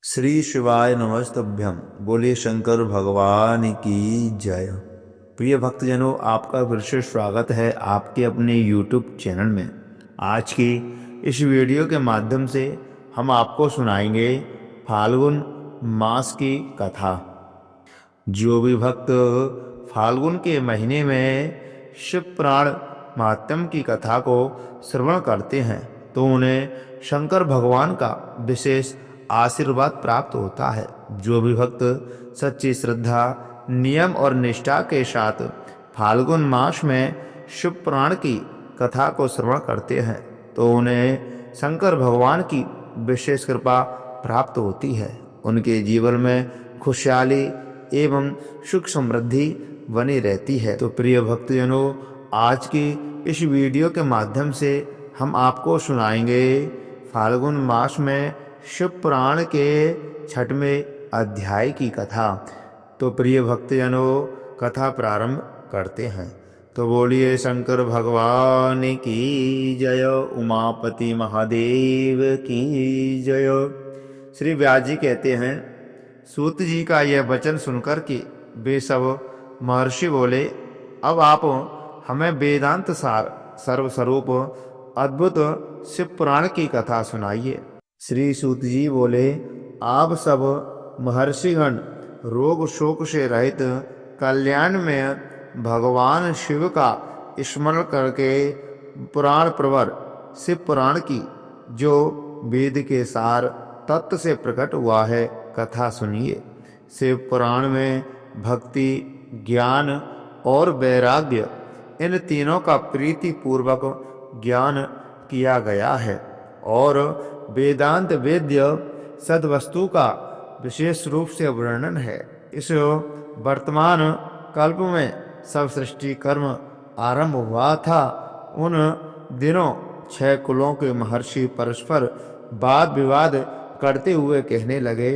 श्री शिवाय नमस्तभ्यम। बोलिए शंकर भगवान की जय। प्रिय भक्तजनों, आपका विशेष स्वागत है आपके अपने YouTube चैनल में। आज की इस वीडियो के माध्यम से हम आपको सुनाएंगे फाल्गुन मास की कथा। जो भी भक्त फाल्गुन के महीने में शिव पुराण महात्म्य की कथा को श्रवण करते हैं तो उन्हें शंकर भगवान का विशेष आशीर्वाद प्राप्त होता है। जो भी भक्त सच्ची श्रद्धा, नियम और निष्ठा के साथ फाल्गुन मास में शिव पुराण की कथा को श्रवण करते हैं तो उन्हें शंकर भगवान की विशेष कृपा प्राप्त होती है। उनके जीवन में खुशहाली एवं सुख समृद्धि बनी रहती है। तो प्रिय भक्तजनों, आज की इस वीडियो के माध्यम से हम आपको सुनाएंगे फाल्गुन मास में शिव पुराण के 6वें अध्याय की कथा। तो प्रिय भक्तजनों, कथा प्रारंभ करते हैं। तो बोलिए शंकर भगवान की जय, उमापति महादेव की जय। श्री व्यास जी कहते हैं, सूत जी का यह वचन सुनकर के वे सब महर्षि बोले, अब आप हमें वेदांत सार सर्वस्वरूप अद्भुत शिव पुराण की कथा सुनाइए। श्री सूत जी बोले, आप सब महर्षिगण रोग शोक से रहित कल्याण में भगवान शिव का स्मरण करके पुराण प्रवर शिव पुराण की, जो वेद के सार तत्व से प्रकट हुआ है, कथा सुनिए। शिव पुराण में भक्ति, ज्ञान और वैराग्य, इन तीनों का प्रीति पूर्वक ज्ञान किया गया है और वेदांत वेद्य सद्वस्तु का विशेष रूप से वर्णन है। इस वर्तमान कल्प में सब सृष्टि कर्म आरंभ हुआ था। उन दिनों 6 कुलों के महर्षि परस्पर वाद विवाद करते हुए कहने लगे,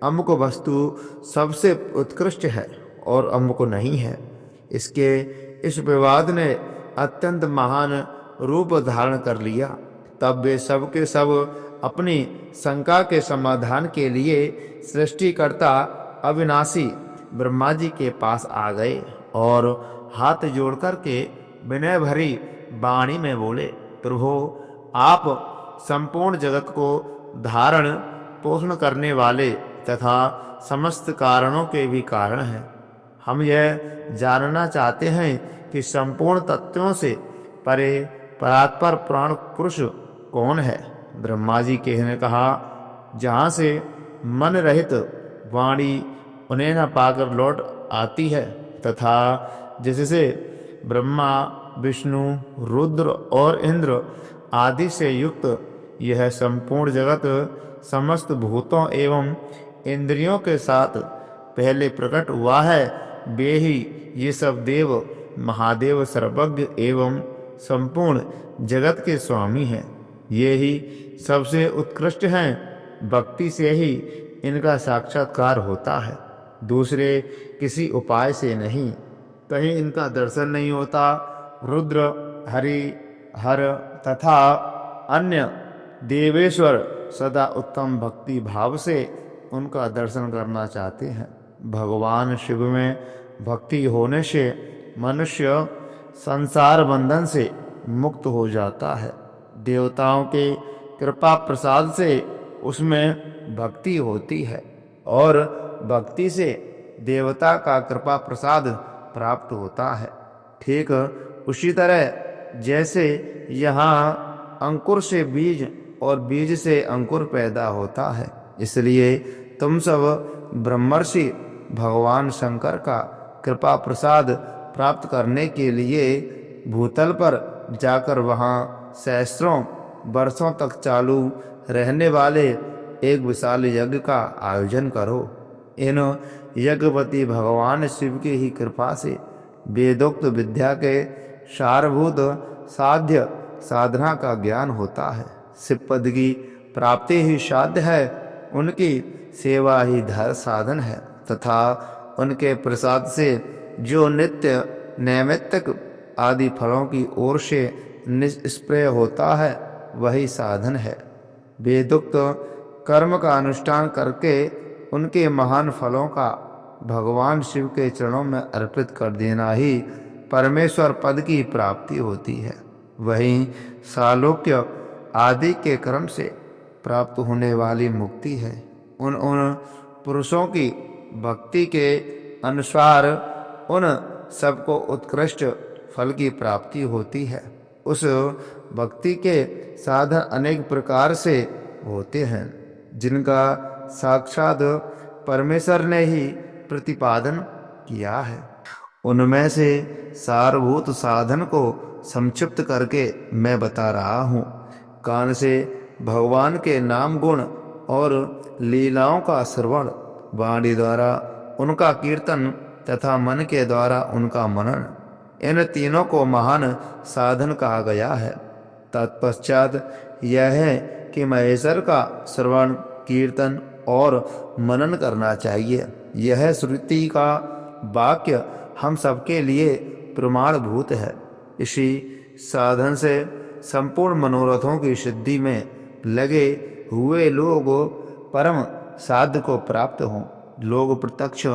अमुक वस्तु सबसे उत्कृष्ट है और अमुक नहीं है। इसके इस विवाद ने अत्यंत महान रूप धारण कर लिया। तब वे सब के सब अपनी शंका के समाधान के लिए सृष्टिकर्ता अविनाशी ब्रह्मा जी के पास आ गए और हाथ जोड़कर के विनय भरी वाणी में बोले, प्रभु, आप संपूर्ण जगत को धारण पोषण करने वाले तथा समस्त कारणों के भी कारण हैं। हम यह जानना चाहते हैं कि संपूर्ण तत्वों से परे परात्पर प्राण पुरुष कौन है। ब्रह्मा जी ने कहा, जहाँ से मन रहित वाणी उन्हें न पाकर लौट आती है तथा जिससे ब्रह्मा, विष्णु, रुद्र और इंद्र आदि से युक्त यह संपूर्ण जगत समस्त भूतों एवं इंद्रियों के साथ पहले प्रकट हुआ है, वे ही ये सब देव महादेव सर्वज्ञ एवं संपूर्ण जगत के स्वामी हैं। ये ही सबसे उत्कृष्ट हैं। भक्ति से ही इनका साक्षात्कार होता है, दूसरे किसी उपाय से नहीं। कहीं इनका दर्शन नहीं होता। रुद्र, हरि, हर तथा अन्य देवेश्वर सदा उत्तम भक्ति भाव से उनका दर्शन करना चाहते हैं। भगवान शिव में भक्ति होने से मनुष्य संसार बंधन से मुक्त हो जाता है। देवताओं के कृपा प्रसाद से उसमें भक्ति होती है और भक्ति से देवता का कृपा प्रसाद प्राप्त होता है। ठीक उसी तरह जैसे यहाँ अंकुर से बीज और बीज से अंकुर पैदा होता है, इसलिए तुम सब ब्रह्मर्षि भगवान शंकर का कृपा प्रसाद प्राप्त करने के लिए भूतल पर जाकर वहाँ सहस्त्रों वर्षों तक चालू रहने वाले एक विशाल यज्ञ का आयोजन करो। इन यज्ञपति भगवान शिव की ही कृपा से वेदोक्त विद्या के सारभूत साध्य साधना का ज्ञान होता है। शिव पद की प्राप्ति ही साध्य है, उनकी सेवा ही धर्म साधन है तथा उनके प्रसाद से जो नित्य नैमित्तिक आदि फलों की ओर से निष्प्रय होता है, वही साधन है। वेदोक्त कर्म का अनुष्ठान करके उनके महान फलों का भगवान शिव के चरणों में अर्पित कर देना ही परमेश्वर पद की प्राप्ति होती है। वहीं सालोक्य आदि के कर्म से प्राप्त होने वाली मुक्ति है उन पुरुषों की भक्ति के अनुसार उन सबको उत्कृष्ट फल की प्राप्ति होती है। उस भक्ति के साधन अनेक प्रकार से होते हैं जिनका साक्षात परमेश्वर ने ही प्रतिपादन किया है। उनमें से सारभूत साधन को संक्षिप्त करके मैं बता रहा हूँ। कान से भगवान के नाम गुण और लीलाओं का श्रवण, वाणी द्वारा उनका कीर्तन तथा मन के द्वारा उनका मनन, इन तीनों को महान साधन कहा गया है। तत्पश्चात यह है कि महेश्वर का श्रवण, कीर्तन और मनन करना चाहिए। यह श्रुति का वाक्य हम सबके लिए प्रमाणभूत है। इसी साधन से संपूर्ण मनोरथों की सिद्धि में लगे हुए लोग परम साध्य को प्राप्त हों। लोग प्रत्यक्ष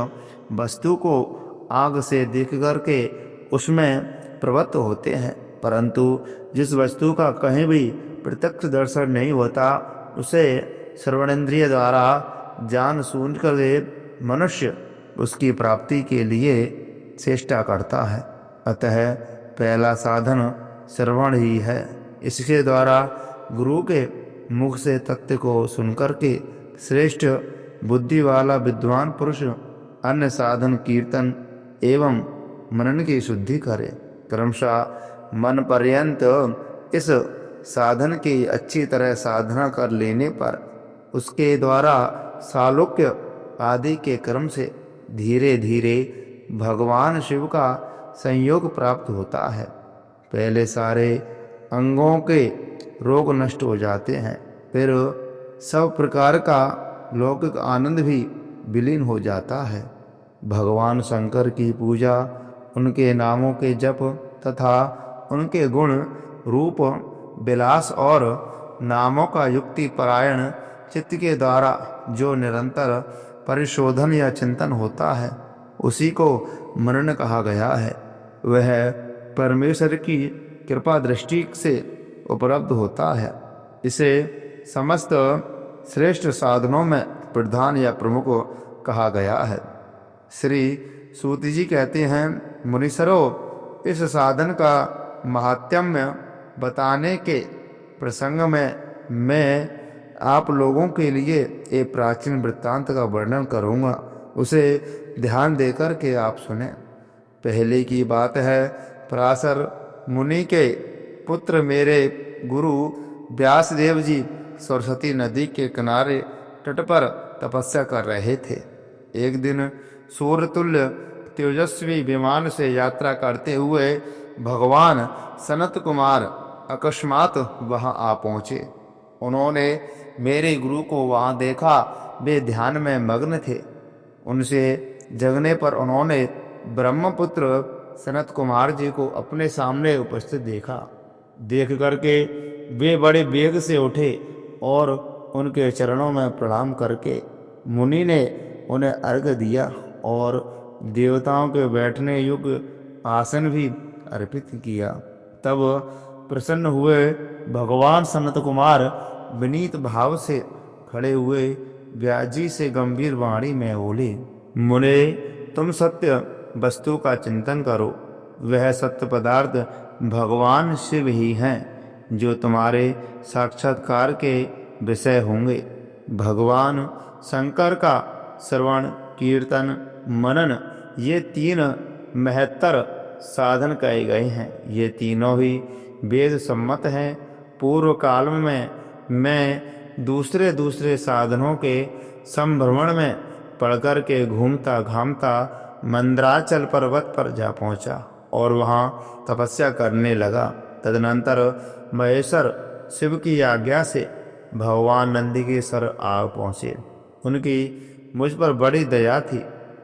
वस्तु को आग से देख करके उसमें प्रवृत्त होते हैं, परंतु जिस वस्तु का कहीं भी प्रत्यक्ष दर्शन नहीं होता उसे श्रवणेन्द्रिय द्वारा जान सूझ कर मनुष्य उसकी प्राप्ति के लिए चेष्टा करता है। अतः पहला साधन श्रवण ही है। इसके द्वारा गुरु के मुख से तत्व को सुनकर के श्रेष्ठ बुद्धि वाला विद्वान पुरुष अन्य साधन कीर्तन एवं मनन की शुद्धि करे। क्रमशः मन पर्यंत इस साधन की अच्छी तरह साधना कर लेने पर उसके द्वारा सालोक्य आदि के क्रम से धीरे धीरे भगवान शिव का संयोग प्राप्त होता है। पहले सारे अंगों के रोग नष्ट हो जाते हैं, फिर सब प्रकार का लौकिक आनंद भी विलीन हो जाता है। भगवान शंकर की पूजा, उनके नामों के जप तथा उनके गुण रूप विलास और नामों का युक्ति परायण चित्त के द्वारा जो निरंतर परिशोधन या चिंतन होता है उसी को मनन कहा गया है। वह परमेश्वर की कृपा दृष्टि से उपलब्ध होता है। इसे समस्त श्रेष्ठ साधनों में प्रधान या प्रमुख कहा गया है। श्री सूत जी कहते हैं, मुनीश्वरों, इस साधन का महात्म्य बताने के प्रसंग में मैं आप लोगों के लिए एक प्राचीन वृत्तांत का वर्णन करूंगा, उसे ध्यान देकर के आप सुने। पहले की बात है, पराशर मुनि के पुत्र मेरे गुरु व्यासदेव जी सरस्वती नदी के किनारे तट पर तपस्या कर रहे थे। एक दिन सूर्यतुल्य तेजस्वी विमान से यात्रा करते हुए भगवान सनत कुमार अकस्मात वहां आ पहुंचे। उन्होंने मेरे गुरु को वहां देखा। वे ध्यान में मग्न थे। उनसे जगने पर उन्होंने ब्रह्मपुत्र सनत कुमार जी को अपने सामने उपस्थित देखा। देख करके वे बड़े वेग से उठे और उनके चरणों में प्रणाम करके मुनि ने उन्हें अर्घ्य दिया और देवताओं के बैठने योग्य आसन भी अर्पित किया। तब प्रसन्न हुए भगवान सनत कुमार विनीत भाव से खड़े हुए व्यास जी से गंभीर वाणी में बोले, मुने, तुम सत्य वस्तु का चिंतन करो। वह सत्य पदार्थ भगवान शिव ही हैं जो तुम्हारे साक्षात्कार के विषय होंगे। भगवान शंकर का श्रवण, कीर्तन, मनन ये तीन महत्तर साधन कहे गए हैं। ये तीनों ही वेद सम्मत हैं। पूर्व काल में मैं दूसरे दूसरे साधनों के संभ्रमण में पढ़कर के घूमता घामता मंदराचल पर्वत पर जा पहुंचा और वहां तपस्या करने लगा। तदनंतर महेश्वर शिव की आज्ञा से भगवान नंदीकेश्वर आ पहुँचे। उनकी मुझ पर बड़ी दया थी।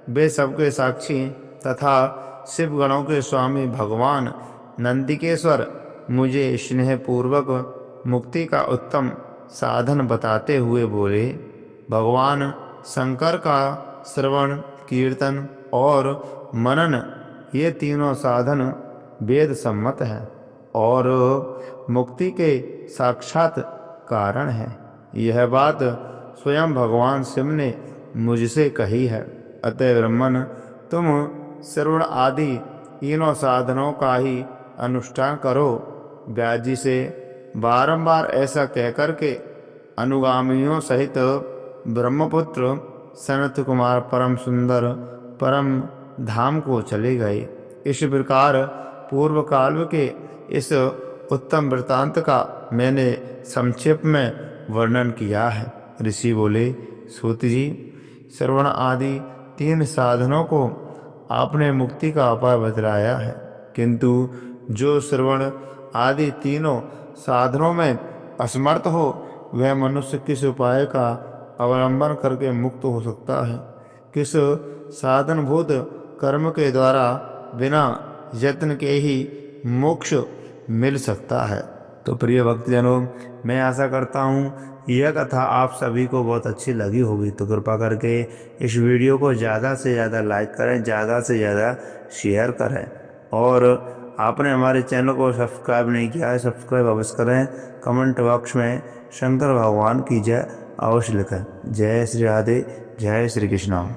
वे सबके साक्षी तथा शिव गणों के स्वामी भगवान नंदीकेश्वर मुझे स्नेहपूर्वक मुक्ति का उत्तम साधन बताते हुए बोले, भगवान शंकर का श्रवण, कीर्तन और मनन ये तीनों साधन वेद सम्मत हैं और मुक्ति के साक्षात कारण है। यह बात स्वयं भगवान शिव ने मुझसे कही है। अतः ब्रह्मन, तुम श्रवण आदि तीनों साधनों का ही अनुष्ठान करो। व्यास जी से बारंबार ऐसा कहकर के अनुगामियों सहित ब्रह्मपुत्र सनत कुमार परम सुंदर परम धाम को चले गए। इस प्रकार पूर्व काल के इस उत्तम वृतांत का मैंने संक्षेप में वर्णन किया है। ऋषि बोले, सूत जी, श्रवण आदि तीन साधनों को आपने मुक्ति का उपाय बतलाया है, किंतु जो श्रवण आदि तीनों साधनों में असमर्थ हो वह मनुष्य किस उपाय का अवलंबन करके मुक्त हो सकता है? किस साधनभूत कर्म के द्वारा बिना यत्न के ही मोक्ष मिल सकता है? तो प्रिय भक्तजनों, मैं आशा करता हूँ यह कथा आप सभी को बहुत अच्छी लगी होगी। तो कृपा करके इस वीडियो को ज़्यादा से ज़्यादा लाइक करें, ज़्यादा से ज़्यादा शेयर करें और आपने हमारे चैनल को सब्सक्राइब नहीं किया है, सब्सक्राइब अवश्य करें। कमेंट बॉक्स में शंकर भगवान की जय अवश्य लिखें। जय श्री राधे, जय श्री कृष्ण।